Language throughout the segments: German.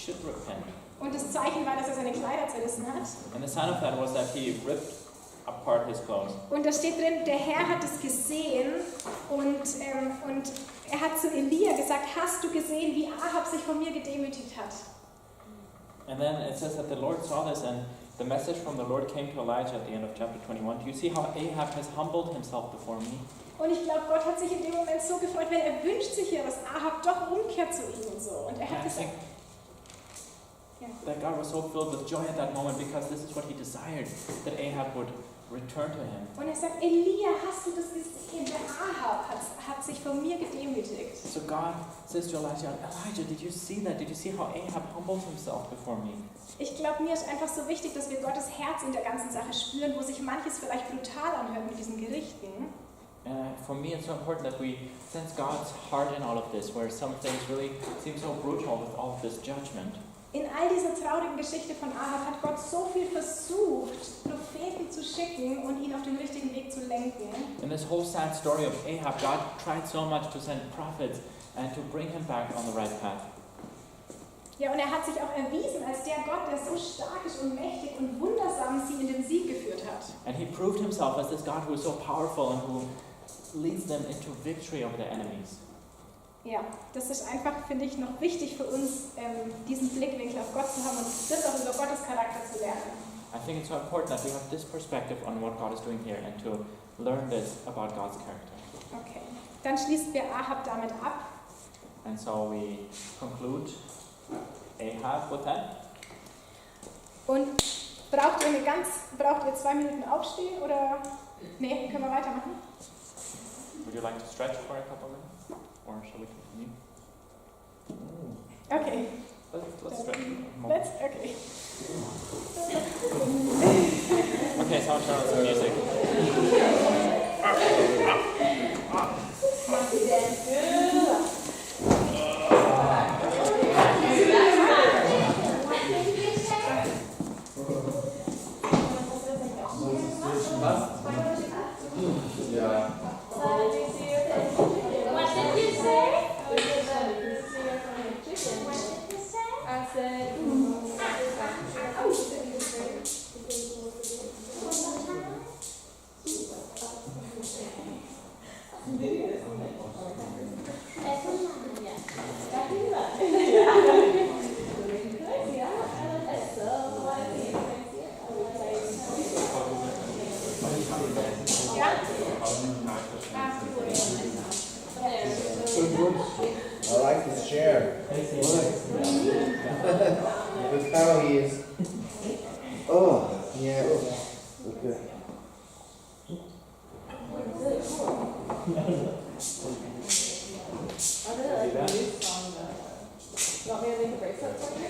should repent. Und das Zeichen war, dass er seine Kleider zerrissen hat. And the sign of that was that he ripped apart his clothes. Und da steht drin, der Herr hat es gesehen und er hat zu Elia gesagt, hast du gesehen, wie Ahab sich von mir gedemütigt hat? And then it says that the Lord saw this, and the message from the Lord came to Elijah at the end of chapter 21. Do you see how Ahab has humbled himself before me? Und ich glaube, Gott hat sich in dem Moment so gefreut, weil er wünscht sich ja, dass Ahab doch umkehrt zu ihm und so. Und er hat gesagt, that God was so filled with joy at that moment because this is what he desired, that Ahab would return to him. Und er sagt, Elia, hast du das gesehen? Der Ahab hat sich von mir gedemütigt. So God says to Elijah, Elijah, did you see that? Did you see how Ahab humbled himself before me? Ich glaube, mir ist einfach so wichtig, dass wir Gottes Herz in der ganzen Sache spüren, wo sich manches vielleicht brutal anhört mit diesen Gerichten. For me, it's so important that we sense God's heart in all of this, where some things really seem so brutal with all of this judgment. In all dieser traurigen Geschichte von Ahab hat Gott so viel versucht, Propheten zu schicken und ihn auf den richtigen Weg zu lenken. In this whole sad story of Ahab, God tried so much to send prophets and to bring him back on the right path. Ja, und er hat sich auch erwiesen als der Gott, der so stark ist und mächtig und wundersam sie in den Sieg geführt hat. And he proved himself as this God who is so powerful and who leads them into victory over their enemies. Ja, das ist einfach, finde ich, noch wichtig für uns, diesen Blickwinkel auf Gott zu haben und das auch über Gottes Charakter zu lernen. I think it's so important that we have this perspective on what God is doing here and to learn this about God's character. Okay, dann schließen wir Ahab damit ab. And so we conclude Ahab with that. Und braucht ihr 2 Minuten aufstehen oder? Nee, können wir weitermachen? Would you like to stretch for a couple minutes? Or shall we continue? Okay. Let's stretch. Okay. Okay, so I'll turn on some music. Yeah. I said, I like this chair. Look how he is. Oh, yeah. Okay. want me to make a bracelet for you?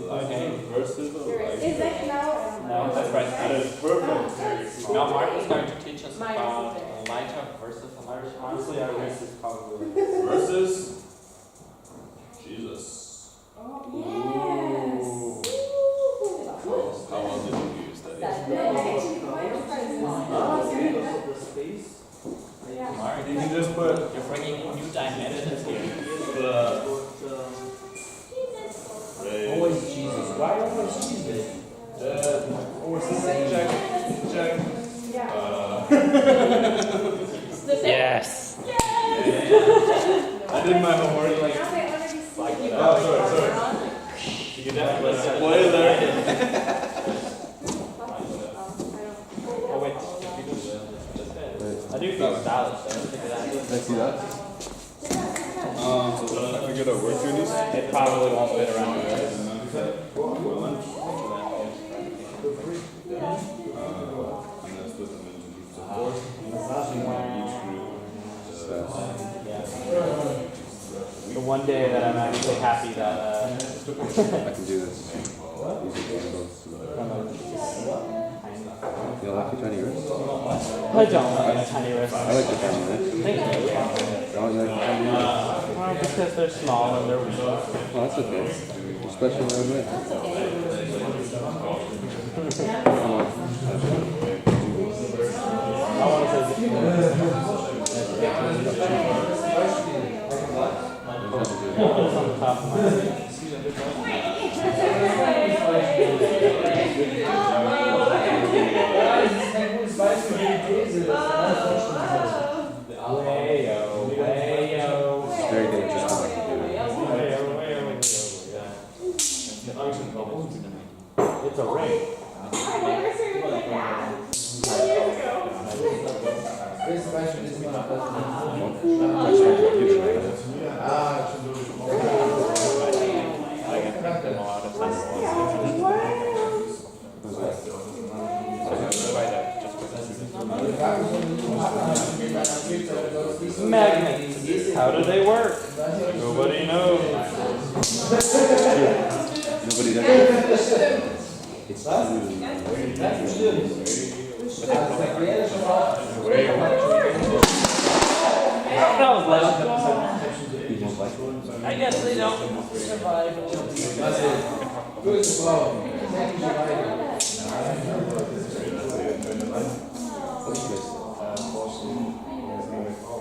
Okay. Verses of life. Is that now? No, that's right. That is perfect. Now Mark is going to teach us Mine about isn't Elijah versus Elijah. Honestly, I wish this probably verses Jesus. Oh, Yes. How well did you use that? Mark, You can just put you're bringing new dimensions here. the Always Jesus. Why always Jesus? what's the same? Check. Yes. I did my homework like. Now they already see you. Oh, sorry. You can definitely spoiler. Oh wait, I do feel valid though. Let's see that. So I figured out work duties. It probably won't fit around. The one day that I'm actually happy that I can do this. You don't like your tiny wrist? I don't like a tiny wrist. I like the tiny wrist. Thank you. Don't you like the tiny wrist? Well, because they're small and they're weak. Oh, that's okay. You're special in your own way. Come on. I want to say It's very dangerous to like to do it. It's a ring. I've never seen it like that. 2 years ago. This question is not a Magnets. How do they work? Nobody knows. Nobody's ever. It's That was less. I guess they don't survive. Good flow.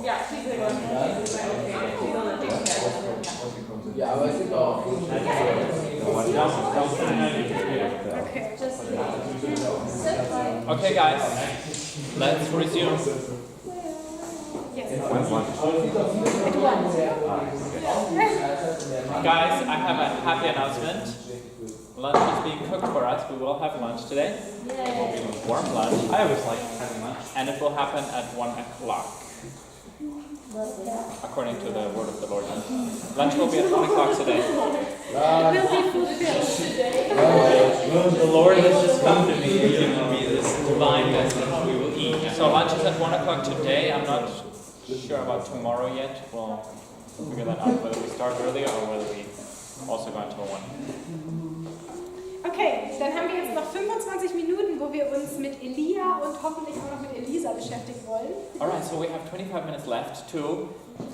Yeah, she's the one. She's on the big head. Ja, aber es gibt auch Okay. Okay, guys, let's resume. Guys, I have a happy announcement. Lunch is being cooked for us. We will have lunch today. It will be a warm lunch. I always like having lunch. And it will happen at 1 o'clock, according to the word of the Lord. Lunch will be at 1 o'clock today. The Lord has just come to me and given me this divine message. We will eat. So lunch is at 1 o'clock today. I'm not sure about tomorrow yet. We'll figure that out, whether we start earlier or whether we also go until 1. Okay, dann haben wir jetzt noch 25 Minuten, wo wir uns mit Elia und hoffentlich auch noch mit Elisa beschäftigen wollen. Alright, so we have 25 minutes left to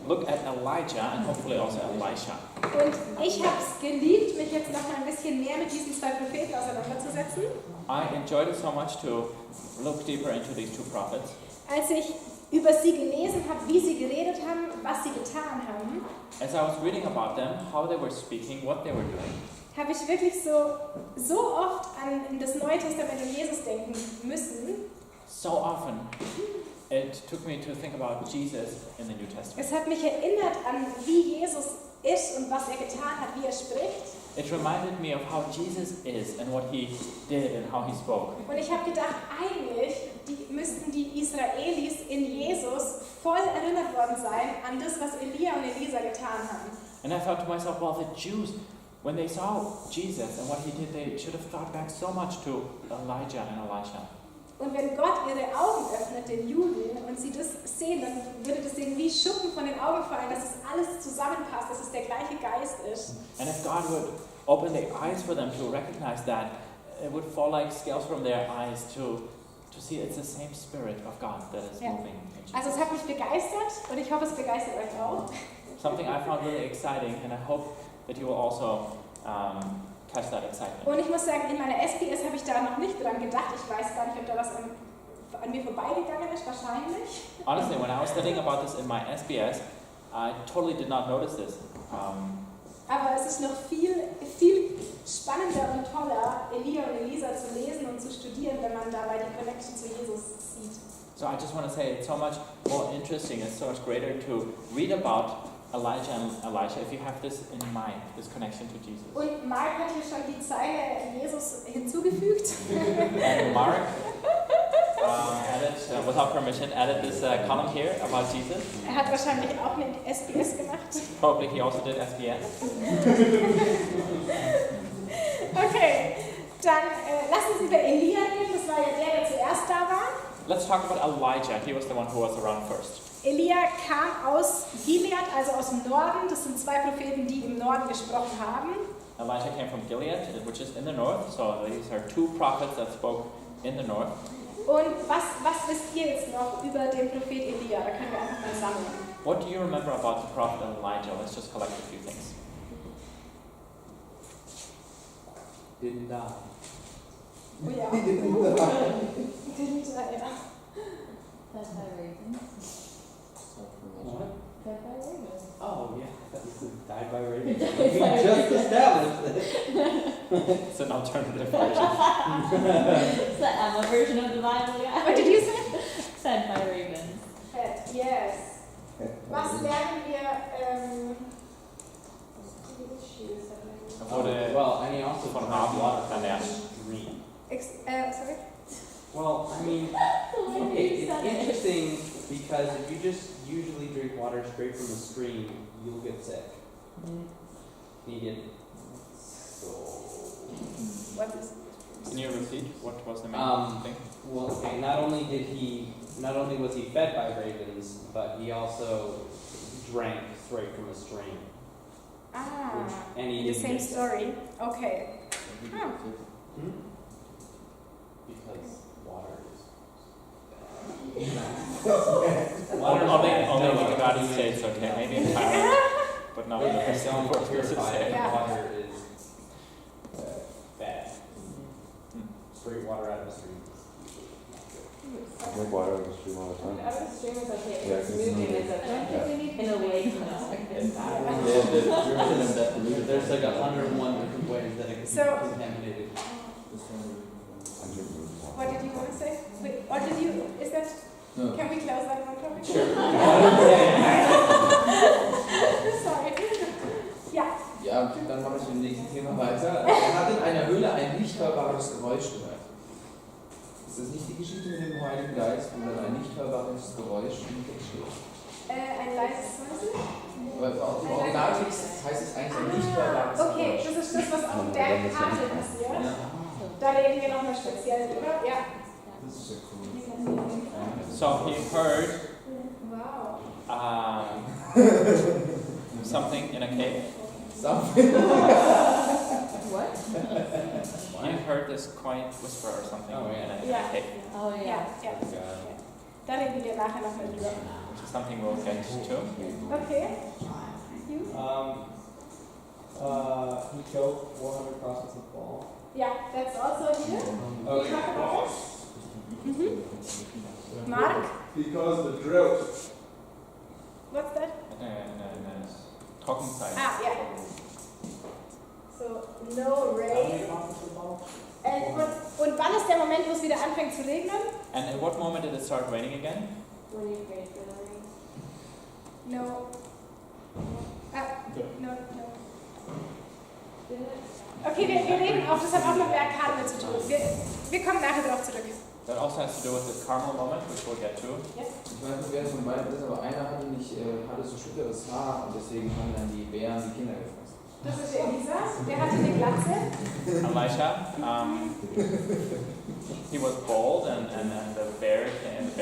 look at Elijah and hopefully also Elisha. Und ich habe es geliebt, mich jetzt noch mal ein bisschen mehr mit diesen zwei Propheten auseinanderzusetzen. I enjoyed it so much to look deeper into these two prophets. Als ich über sie gelesen habe, wie sie geredet haben, was sie getan haben, As I was reading about them, how they were speaking, what they were doing, habe ich wirklich so oft an das Neue Testament und Jesus denken müssen. so often it took me to think about Jesus in the New Testament. Es hat mich erinnert an, wie Jesus ist und was er getan hat, wie er spricht. It reminded me of how Jesus is and what he did and how he spoke. Und ich habe gedacht, eigentlich müssten die Israelis in Jesus voll erinnert worden sein an das, was Elia und Elisa getan haben. And I thought to myself, well, the Jews, when they saw Jesus and what he did, they should have thought back so much to Elijah and Elisha. Und wenn Gott ihre Augen öffnet, den Juden, und sie das sehen, dann würde das denen wie Schuppen von den Augen fallen, dass es alles zusammenpasst, dass es der gleiche Geist ist. And if God would open their eyes for them to recognize that, it would fall like scales from their eyes to see it's the same Spirit of God that is moving in Jesus. Also es hat mich begeistert und ich hoffe, es begeistert euch auch. Something I found really exciting, and I hope that you will also catch that excitement. Und ich muss sagen, in meiner SPS habe ich da noch nicht dran gedacht. Ich weiß gar nicht, ob da was an mir vorbeigegangen ist, wahrscheinlich. Honestly, when I was studying about this in my SBS, I totally did not notice this. Aber es ist noch viel spannender und toller, Elia und Elisa zu lesen und zu studieren, wenn man dabei die Connection zu Jesus sieht. So I just want to say it's so much more interesting, it's so much greater to read about Elijah and Elisha if you have this in mind, this connection to Jesus. Und Mark hat hier schon die Zeile Jesus hinzugefügt. And Mark without permission, added this column here about Jesus. Er hat wahrscheinlich auch eine SPS gemacht. Probably he also did SBS. Okay, dann lassen Sie über Elia reden, das war ja der zuerst da war. Let's talk about Elijah. He was the one who was around first. Elia kam aus Gilead, also aus dem Norden. Das sind zwei Propheten, die im Norden gesprochen haben. Elijah came from Gilead, which is in the north. So these are two prophets that spoke in the north. Und was wisst ihr jetzt noch über den Prophet Elia? Da können wir einfach mal sammeln. What do you remember about the prophet Elijah? Let's just collect a few things. Didn't die. Oh ja. Didn't die, ja. Fed by ravens. What? Fed by ravens. Oh yeah, that's the died by ravens. We just established it. It's an alternative version. Is that Emma version of the Bible, yeah? What did you say? Fed by ravens. Fed, yes. Was lernen wir, Well, and he also von provides Haben water an der stream. sorry? Well, I mean, okay, it's interesting because if you just usually drink water straight from the stream, you'll get sick. He didn't. So. What is Can you repeat what was the main thing? Well, okay, not only was he fed by ravens, but he also drank straight from a stream. And he in the didn't same get sick. story. Okay. Huh. Because water is Only in the United States, okay, maybe in Thailand, but not in the It's Pacific. only purified Yeah. water is bad. Straight water out of the stream. I drink water out of the stream all the time. Out of the stream is okay. Yeah, It's 'cause moving it's is okay. In a lake, no. There's like 101 different ways that it can So- be contaminated. I drink water. What did you want to say? Wait, what did you, is that, No. can we close that one topic? Sure. Sorry. Ja. Ja, dann mache ich mit dem nächsten Thema weiter. Er hat in einer Höhle ein nicht hörbares Geräusch gehört. Ist das nicht die Geschichte mit dem Heiligen Geist, wo dann ein nicht hörbares Geräusch im Text steht? Ein leises Säuseln? Aber im Originaltext heißt es eigentlich ein nicht hörbares Okay, Geräusch. das ist das, was auf der Karte passiert. Ja. Da reden wir nochmal speziell drüber. Ja. Das ist ja cool. So he heard Wow. something in a cave. Something. What? He heard this quiet whisper or something Oh, yeah. in a Yeah. cave, Oh, Ja, yeah. ja. Da reden wir nachher nochmal drüber. which is something we'll get to. Okay. You? He killed 400 prophets of Baal. Yeah, that's also here. Oh, We talk about this. Mark, Because the drought. what's that? Trockenzeit. Yeah. So, no rain. Und wann ist der Moment, wo es wieder anfängt zu regnen? And at what moment did it start raining again? When you prayed for the rain. No. No. Did it? Okay, wir reden auch, das hat auch mit Bergkarten zu tun. Wir kommen nachher darauf zurück. That also has to do with the Carmel moment, which we'll get to. Yes. Ich weiß nicht, wer es von beiden ist, aber einer hatte so schütteres Haar und deswegen haben dann die Bären die Kinder gefressen. Das ist der Elisa, der hatte eine Glatze. Elisha, he was bald, and the bears came and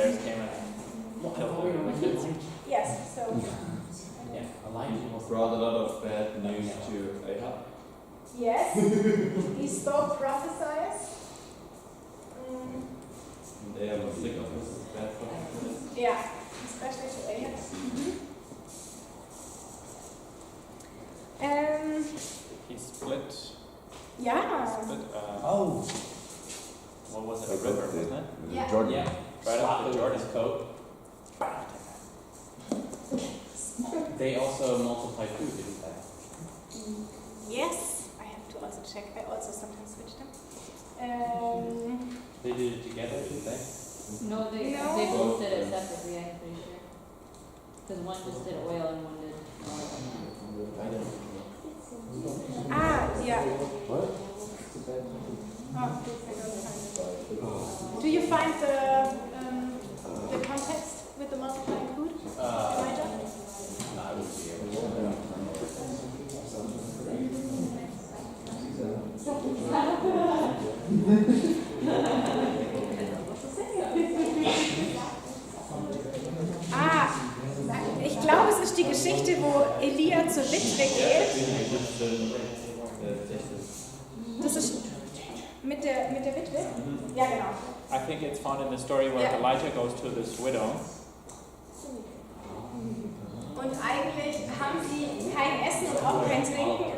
killed him. Yes, so. Yeah, Elijah was Brought a lot of bad news to Ahab. Yes. He spoke prophesies. They are not sick of this bad prophecy. Yeah, especially to Ahab. He split. Ja. What was it? A river, wasn't it? Yeah. Jordan. Yeah, Right up the Jordan. coat. They also multiplied food, didn't they? Yes. I have to also check. I also sometimes switch them. They did it together, didn't they? No, they both did it separately, I'm pretty sure. Because one just did oil and one did Yeah. What? Oh, I don't find it. Do you find the context with the multiplying food? Elijah? No, I wouldn't be able Ich glaube, es ist die Geschichte, wo Elia zur Witwe geht. Das ist mit der Witwe? Ja, genau. I think it's found in the story where Yeah. Elijah goes to this widow. Und eigentlich haben sie kein Essen und auch kein Trinken.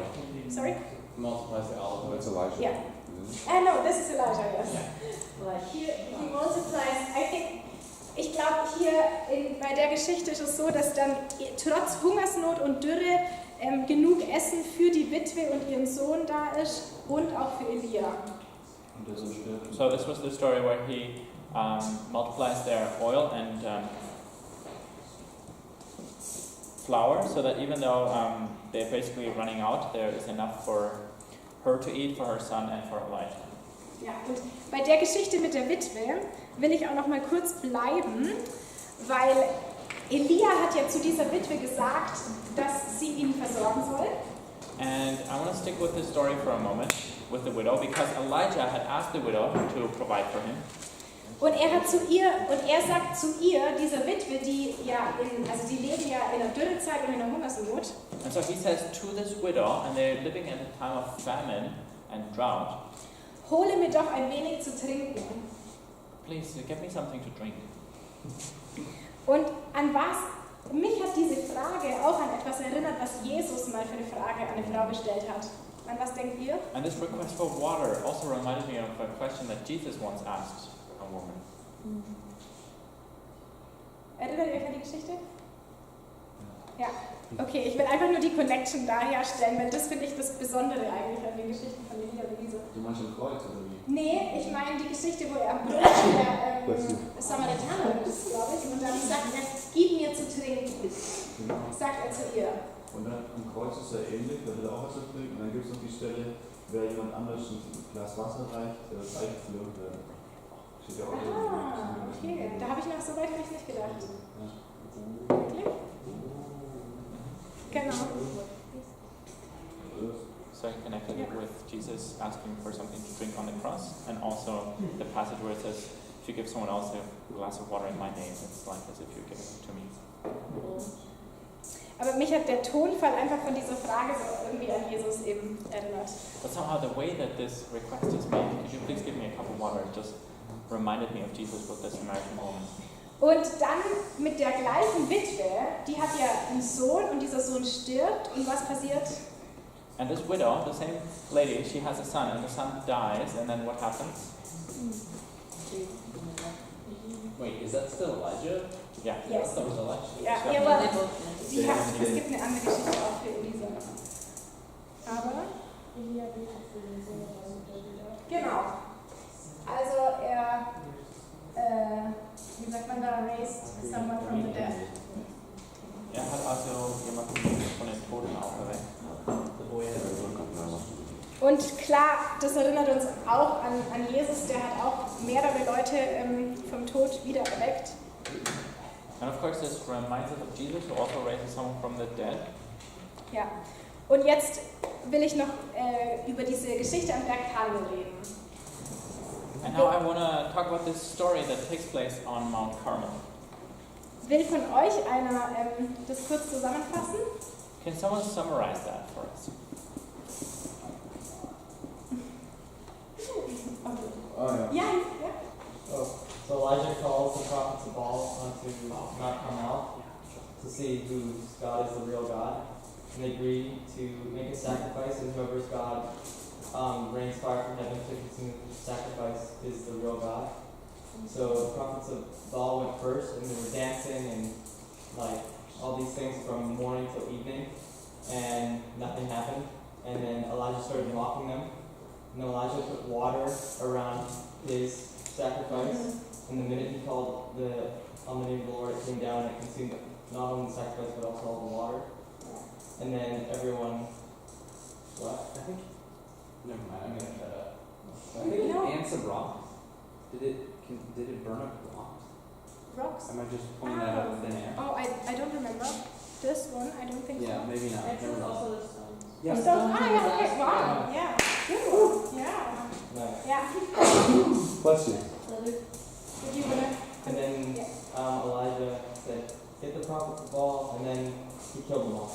Sorry? multiplies the olive oil. That's Elijah. Yeah. No, this is Elijah, yes. like He multiplies, I think, ich glaube, hier bei der Geschichte ist es so, dass dann trotz Hungersnot und Dürre genug Essen für die Witwe und ihren Sohn da ist und auch für Elia. So this was the story where he multiplies their oil and flour, so that even though they're basically running out, there is enough for her to eat, for her son, and for Elijah. Ja, und bei der Geschichte mit der Witwe will ich auch noch mal kurz bleiben, weil Elia hat ja zu dieser Witwe gesagt, dass sie ihn versorgen soll. And I want to stick with this story for a moment, with the widow, because Elijah had asked the widow to provide for him. Und er sagt zu ihr, dieser Witwe, die leben ja in einer Dürrezeit und in einer Hungersnot. And so he says to this widow, and they're living in a time of famine and drought, Hole mir doch ein wenig zu trinken. please get me something to drink. Und mich hat diese Frage auch an etwas erinnert, was Jesus mal für eine Frage an eine Frau gestellt hat. An was denkt ihr? And this request for water also reminded me of a question that Jesus once asked a woman. Erinnert ihr euch an die Geschichte? Ja. Okay, ich will einfach nur die Connection da herstellen, weil das finde ich das Besondere eigentlich an den Geschichten von Elia und Elisa. Du meinst ein Kreuz oder wie? Nee, ich meine die Geschichte, wo er am Brunnen der Samaritanerin ist, glaube ich, und dann sagt er, gib mir zu trinken, sagt er zu ihr. Und dann am Kreuz ist er ähnlich, da will er auch was zu trinken. Und dann gibt es noch die Stelle, wer jemand anderes ein Glas Wasser reicht, der das Reich verloren wird. Steht ja auch Okay, da habe ich noch so weit nicht gedacht. Ja. Wirklich? Genau. So he connected it with Jesus asking for something to drink on the cross, and also the passage where it says, if you give someone else a glass of water in my name, it's like as if you're giving it to me. Aber mich hat der Tonfall einfach von dieser Frage so irgendwie an Jesus eben erinnert. But somehow the way that this request is made, could you please give me a cup of water, it just reminded me of Jesus with this Samaritan woman. Und dann mit der gleichen Witwe, die hat ja einen Sohn und dieser Sohn stirbt und was passiert? And this widow, the same lady, she has a son, and the son dies, and then what happens? Wait, is that still Elijah? Yeah. Yes. That was Elijah. Ja, aber es gibt eine andere Geschichte auch für Elisa. Aber genau. Also wie sagt man da, raised someone from the dead. Hat also jemanden von den Toten auferweckt. Und klar, das erinnert uns auch an Jesus, der hat auch mehrere Leute vom Tod wieder erweckt. And of course this reminds us of Jesus, who also raises someone from the dead. Ja. Und jetzt will ich noch über diese Geschichte am Berg Karmel reden. And now I want to talk about this story that takes place on Mount Carmel. Will von euch einer das kurz zusammenfassen? Can someone summarize that for us? Ah ja. Ja. So Elijah calls the prophets of Baal onto Mount Carmel to see whose God is the real God, and they agree to make a sacrifice, and whoever's God rains fire from heaven to consume the sacrifice is the real God. So the prophets of Baal went first, and they were dancing and like all these things from morning till evening, and nothing happened. And then Elijah started mocking them. And Elijah put water around his sacrifice, and the minute he called on the name of the Lord, it came down and it consumed not only the sacrifice but also all the water. And then everyone, what? I think. Never mind. I'm gonna shut up. I think it ants a rock. Did it burn up rocks? Rocks? Am I just pulling that out of thin air? Oh, I don't remember. This one, I don't think Yeah, so. maybe not. It Never was mind. also the stones. Yeah. Stones. Yeah, okay. Wow. Yeah. Good. Yeah. Nice. Yeah. Bless you. Did you wanna? And then Elijah said, "Get the prophets of Baal," and then he killed them all.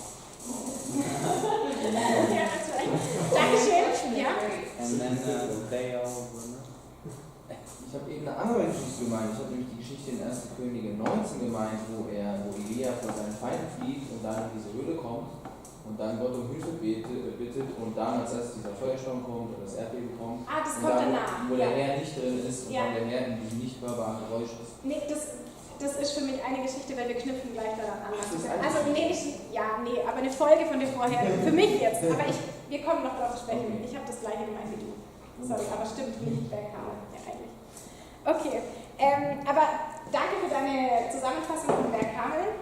Yeah, that's right. Dankeschön. Ja. And then they all Ich habe eben eine andere Geschichte gemeint. Ich habe nämlich die Geschichte in 1. Könige 19 gemeint, wo Elia vor seinen Feinden flieht und dann in diese Höhle kommt und dann Gott um Hilfe bittet und dann als erstes dieser Feuersturm kommt oder das Erdbeben kommt. Das und kommt dann, danach. wo der Herr nicht drin ist und Ja. dann der Herr in diesem nicht hörbaren Geräusch ist. Nee, das ist für mich eine Geschichte, weil wir knüpfen gleich daran an. Das ist eine Also aber eine Folge von der vorherigen. Für mich jetzt, aber wir kommen noch darauf zu sprechen. Ich habe das gleiche gemeint wie du. Sorry, aber stimmt, wie ich Bergkamel, ja eigentlich. Okay, aber danke für deine Zusammenfassung von Bergkamel.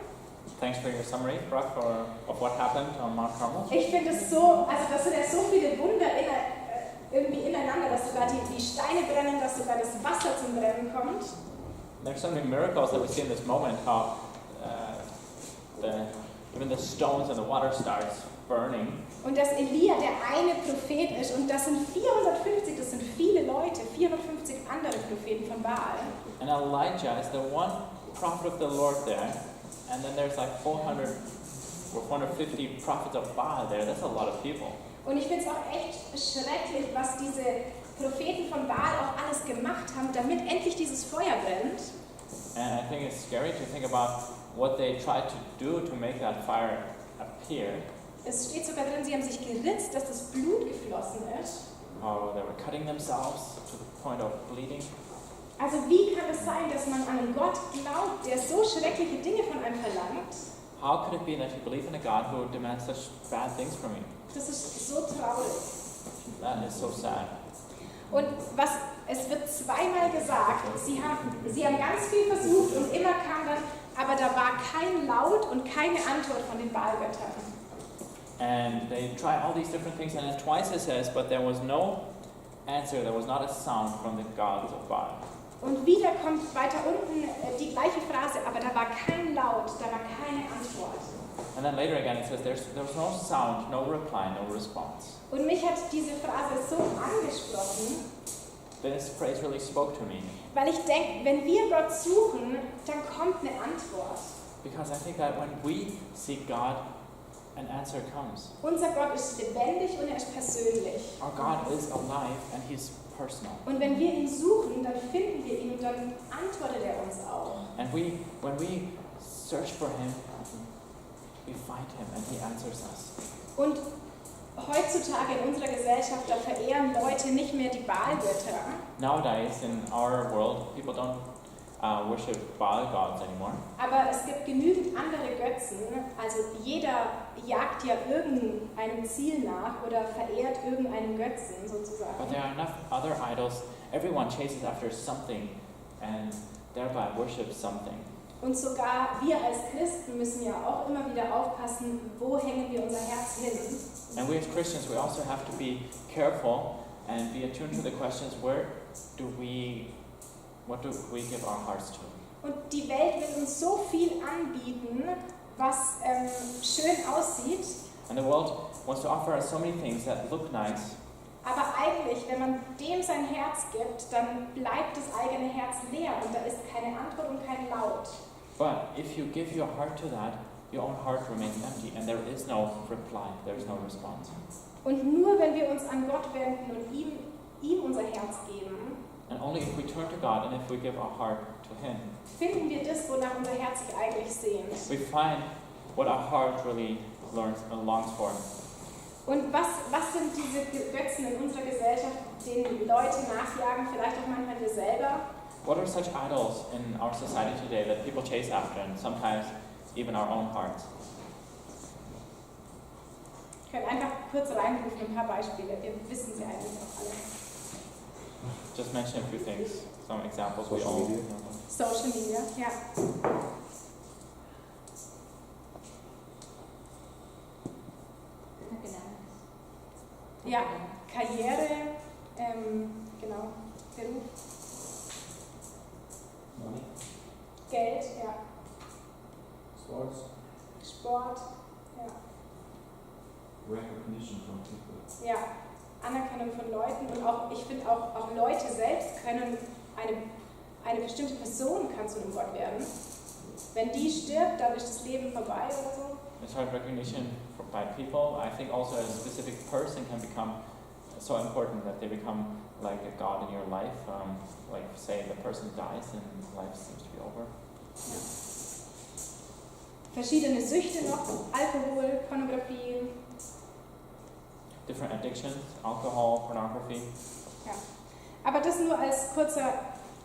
Thanks for your summary, Brock, of what happened on Mount Carmel. Ich finde es so, also das sind ja so viele Wunder irgendwie ineinander, dass sogar die Steine brennen, dass sogar das Wasser zum Brennen kommt. There's so many miracles that we see in this moment, how even the stones and the water starts burning. Und dass Elia der eine Prophet ist und das sind 450, das sind viele Leute, 450 andere Propheten von Baal. And Elijah is the one prophet of the Lord there. And then there's like 400 or 450 prophets of Baal there. That's a lot of people. Und ich finde es auch echt schrecklich, was diese Propheten von Baal auch alles gemacht haben, damit endlich dieses Feuer brennt. And I think it's scary to think about what they tried to do to make that fire appear. Es steht sogar drin, sie haben sich geritzt, dass das Blut geflossen ist. How they were cutting themselves to the point of bleeding. Also wie kann es sein, dass man an einen Gott glaubt, der so schreckliche Dinge von einem verlangt? How could it be that you believe in a God who demands such bad things from you? Das ist so traurig. That is so sad. Und es wird zweimal gesagt, sie haben ganz viel versucht und immer kam dann, aber da war kein Laut und keine Antwort von den Baalgöttern. And they try all these different things, and then twice it says, but there was no answer, there was not a sound from the gods of Baal. Und wieder kommt weiter unten die gleiche Phrase, aber da war kein Laut, da war keine Antwort. And then later again it says there was no sound, no reply, no response. Und mich hat diese Phrase so angesprochen, This phrase really spoke to me, weil ich denke, wenn wir Gott suchen, dann kommt eine Antwort. because I think that when we seek God, an answer comes. Unser Gott ist lebendig und er ist persönlich. Our God is alive and He's personal. Und wenn wir ihn suchen, dann finden wir ihn und dann antwortet er uns auch. And when we search for Him, we find Him and He answers us. Und heutzutage in unserer Gesellschaft, da verehren Leute nicht mehr die Baalgötter, Nowadays, in our world, people don't worship Baal gods anymore. aber es gibt genügend andere Götzen. Also jeder jagt ja irgendeinem Ziel nach oder verehrt irgendeinen Götzen But sozusagen. there are enough other idols. Everyone chases after something and thereby worships something. Und sogar wir als Christen müssen ja auch immer wieder aufpassen, wo hängen wir unser Herz hin. And we as Christians, we also have to be careful and be attuned to the questions, what do we give our hearts to? Und die Welt will uns so viel anbieten, was schön aussieht, And the world wants to offer us so many things that look nice, aber eigentlich, wenn man dem sein Herz gibt, dann bleibt das eigene Herz leer und da ist keine Antwort und kein Laut. but if you give your heart to that, your own heart remains empty and there is no reply, there is no response. Und nur wenn wir uns an Gott wenden und ihm unser Herz geben, And only if we turn to God and if we give our heart to Him, finden wir das, wonach unser Herz sich eigentlich sehnt. we find what our heart really longs for. Und was sind diese Götzen in unserer Gesellschaft, denen Leute nachjagen, vielleicht auch manchmal wir selber? What are such idols in our society today that people chase after and sometimes even our own hearts? Ich kann einfach kurz reinrufen, ein paar Beispiele. Wir wissen sie eigentlich auch alle. Just mention a few things, some examples we Social all media. know. Social Media, ja. Ja, Karriere, genau, Beruf, Money. Geld, ja, Sports. Sport, ja, Recognition from people. ja, Anerkennung von Leuten und auch, ich finde auch Leute selbst können, eine bestimmte Person kann zu einem Gott werden. Wenn die stirbt, dann ist das Leben vorbei oder so. It's hard recognition by people. I think also a specific person can become so important that they become like a God in your life. Like say the person dies and life seems to be over. Ja. Verschiedene Süchte noch, Alkohol, Pornografie. Different addictions, alcohol, pornography. Ja. Aber das nur als kurzer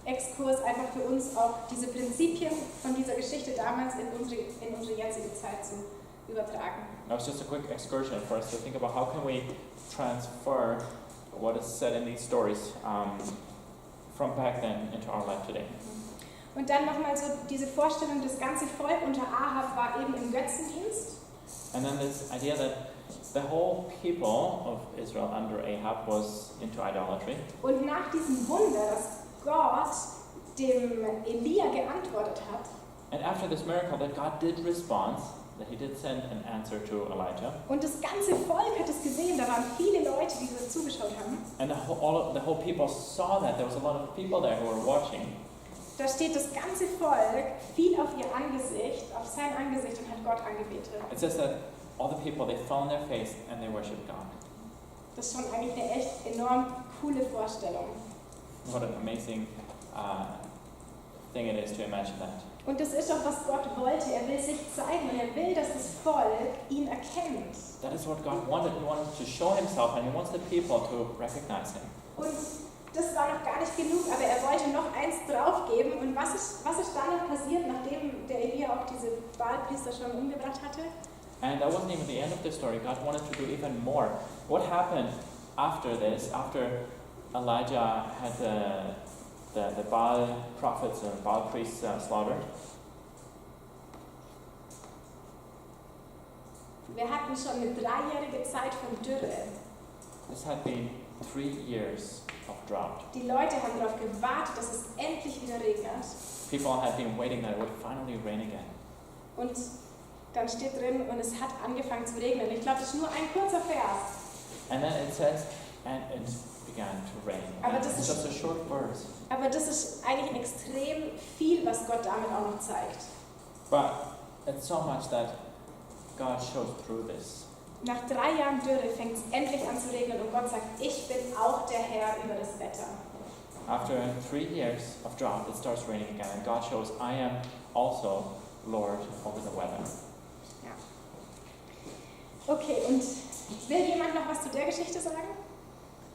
Exkurs einfach für uns auch diese Prinzipien von dieser Geschichte damals in unsere jetzige Zeit zu übertragen. That was just a quick excursion for us to think about how can we transfer what is said in these stories from back then into our life today. Und dann nochmal so diese Vorstellung, das ganze Volk unter Ahab war eben im Götzendienst. And then this idea that the whole people of Israel under Ahab was into idolatry. Und nach diesem Wunder, dass Gott dem Elia geantwortet hat, And after this miracle that God did respond, that he did send an answer to Elijah. und das ganze Volk hat es gesehen, da waren viele Leute, die das zugeschaut haben. And the whole people saw that. There was a lot of people there who were watching. Da steht, das ganze Volk fiel auf ihr Angesicht, auf sein Angesicht und hat Gott angebetet. It says that all the people, they fell on their face and they worshiped God. Das ist schon eigentlich eine echt enorm coole Vorstellung. What an amazing thing it is to imagine that. Und das ist auch, was Gott wollte. Er will sich zeigen und er will, dass das Volk ihn erkennt. That is what God wanted. He wanted to show himself and he wants the people to recognize him. Und das war noch gar nicht genug, aber er wollte noch eins draufgeben. Und was ist dann noch passiert, nachdem der Elia auch diese Baalpriester schon umgebracht hatte? And that wasn't even the end of the story. God wanted to do even more. What happened after this, after Elijah had the Baal prophets and Baal priests slaughtered? Wir hatten schon eine 3-jährige Zeit von Dürre. This had been 3 years of drought. Die Leute haben darauf gewartet, dass es endlich wieder regnet. People had been waiting that it would finally rain again. Und dann steht drin, und es hat angefangen zu regnen. Ich glaube, das ist nur ein kurzer Vers. And then it says, and it began to rain. Aber And das it's ist- just a short verse. Aber das ist eigentlich extrem viel, was Gott damit auch noch zeigt. But it's so much that God shows through this. Nach 3 Jahren Dürre fängt es endlich an zu regnen und Gott sagt, ich bin auch der Herr über das Wetter. After 3 years of drought, it starts raining again, and God shows, I am also Lord over the weather. Okay, und will jemand noch was zu der Geschichte sagen?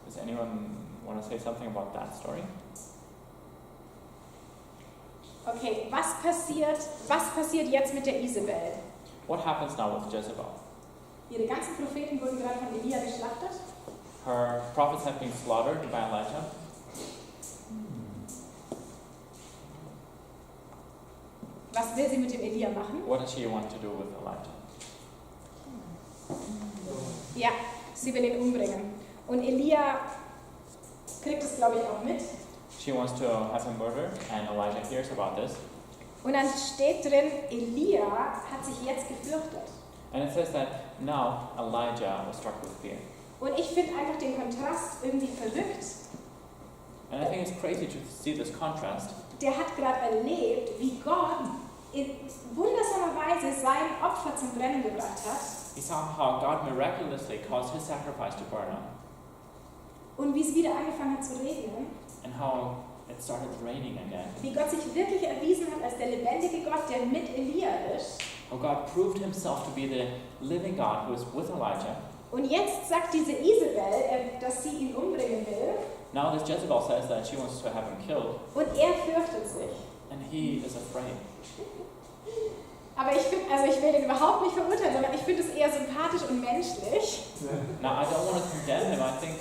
Does anyone want to say something about that story? Okay, was passiert jetzt mit der Isabel? What happens now with Jezebel? Ihre ganzen Propheten wurden gerade von Elia geschlachtet. Her prophets have been slaughtered by Elijah. Was will sie mit dem Elia machen? What does she want to do with Elijah? Ja, sie will ihn umbringen. Und Elia kriegt es, glaube ich, auch mit. She wants to have him murdered, and Elijah hears about this. Und dann steht drin, Elia hat sich jetzt gefürchtet. And it says that now Elijah was struck with fear. Und ich finde einfach den Kontrast irgendwie verrückt. And I think it's crazy to see this contrast. Der hat gerade erlebt, wie Gott in wundersamer Weise sein Opfer zum Brennen gebracht hat. He saw how God miraculously caused his sacrifice to burn up, Und wie es wieder angefangen hat zu regnen. and how it started raining again. Wie Gott sich wirklich erwiesen hat als der lebendige Gott, der mit Elia ist. How God proved himself to be the living God who is with Elijah. Und jetzt sagt diese Isabel, dass sie ihn umbringen will. Now this Jezebel says that she wants to have him killed, Und er fürchtet sich. and he is afraid. Aber ich will den überhaupt nicht verurteilen, sondern ich finde es eher sympathisch und menschlich. Now I don't want to condemn him. I think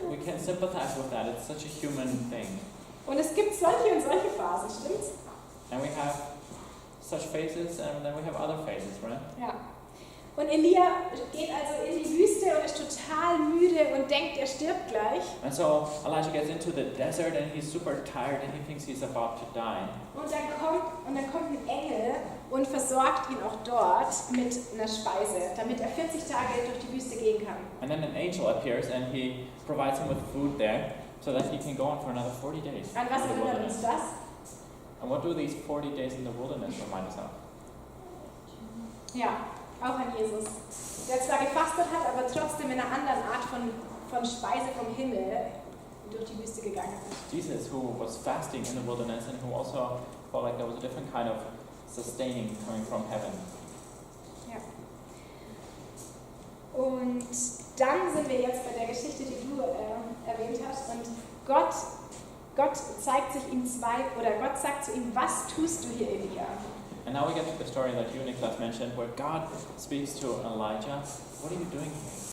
we can sympathize with that. It's such a human thing. Und es gibt solche und solche Phasen, stimmt's? And we have such phases, and then we have other phases, right? Ja. Und Elia geht also in die Wüste und ist total müde und denkt, er stirbt gleich. And so Elijah gets into the desert, and he's super tired, and he thinks he's about to die. Und dann kommt ein Engel und versorgt ihn auch dort mit einer Speise, damit er 40 Tage durch die Wüste gehen kann. And then an angel appears, and he provides him with food there, so that he can go on for another 40 days An was in the erinnert uns wilderness. das? And what do these 40 days in the wilderness remind us of? Ja, auch an Jesus. Der zwar gefastet hat, aber trotzdem in einer anderen Art von Speise vom Himmel durch die Wüste gegangen ist. Jesus, who was fasting in the wilderness, and who also felt like there was a different kind of sustaining coming from heaven. Ja. Und dann sind wir jetzt bei der Geschichte, die du erwähnt hast. Und Gott Gott zeigt sich ihm Gott sagt zu ihm, was tust du hier, Elia? And now we get to the story that you, Niklas, mentioned, where God speaks to Elijah. What are you doing here?